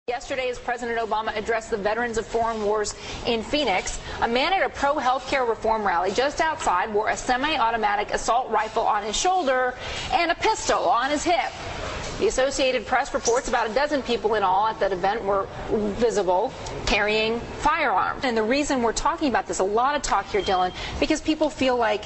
Yesterday, as President Obama addressed the veterans of foreign wars in Phoenix, a man at a pro-healthcare reform rally just outside wore a semi-automatic assault rifle on his shoulder and a pistol on his hip. The Associated Press reports about a dozen people in all at that event were visible carrying firearms. And the reason we're talking about this, a lot of talk here, Dylan, because people feel like,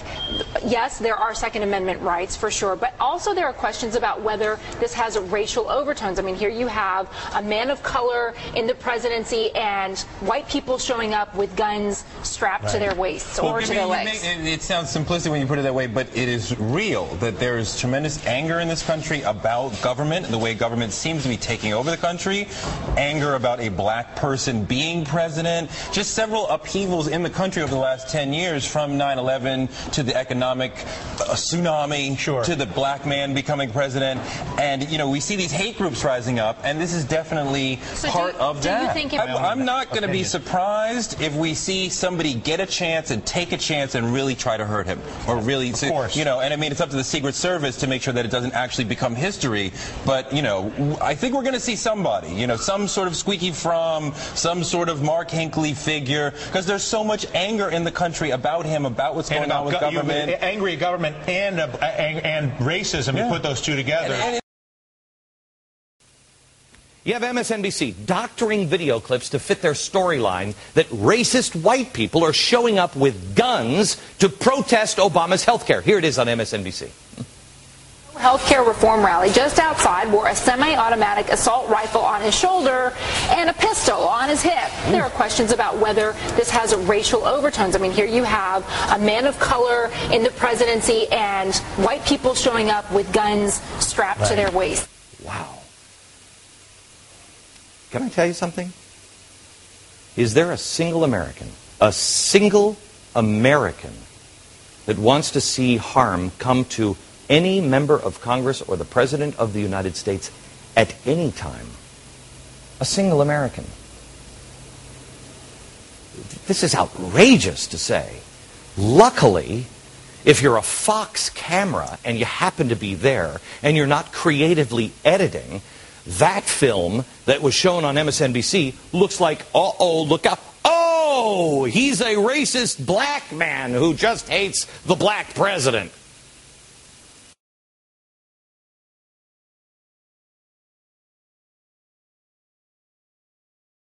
yes, there are Second Amendment rights for sure, but also there are questions about whether this has racial overtones. I mean, here you have a man of color in the presidency and white people showing up with guns strapped to their waists or to their legs. It sounds simplistic when you put it that way, but it is real that there is tremendous anger in this country about government, the way government seems to be taking over the country, anger about a black person being president, just several upheavals in the country over the last 10 years, from 9/11 to the economic tsunami to the black man becoming president. And, you know, we see these hate groups rising up, and this is definitely part of that. I'm not going to be surprised if we see somebody get a chance and take a chance and really try to hurt him, or really, you know, and I mean, it's up to the Secret Service to make sure that it doesn't actually become history. But, you know, I think we're going to see somebody, you know, some sort of Squeaky Fromm, some sort of Mark Hinckley figure, because there's so much anger in the country about him, about what's going on with government. Angry at government and racism, you put those two together. You have MSNBC doctoring video clips to fit their storyline that racist white people are showing up with guns to protest Obama's health care. Here it is on MSNBC. Healthcare reform rally just outside wore a semi-automatic assault rifle on his shoulder and a pistol on his hip. There are questions about whether this has racial overtones. I mean, here you have a man of color in the presidency and white people showing up with guns strapped to their waist. Wow. Can I tell you something? Is there a single American that wants to see harm come to any member of Congress or the President of the United States at any time? A single American. This is outrageous to say. Luckily, if you're a Fox camera and you happen to be there and you're not creatively editing, that film that was shown on MSNBC looks like, uh-oh, look out. Oh, he's a racist black man who just hates the black president.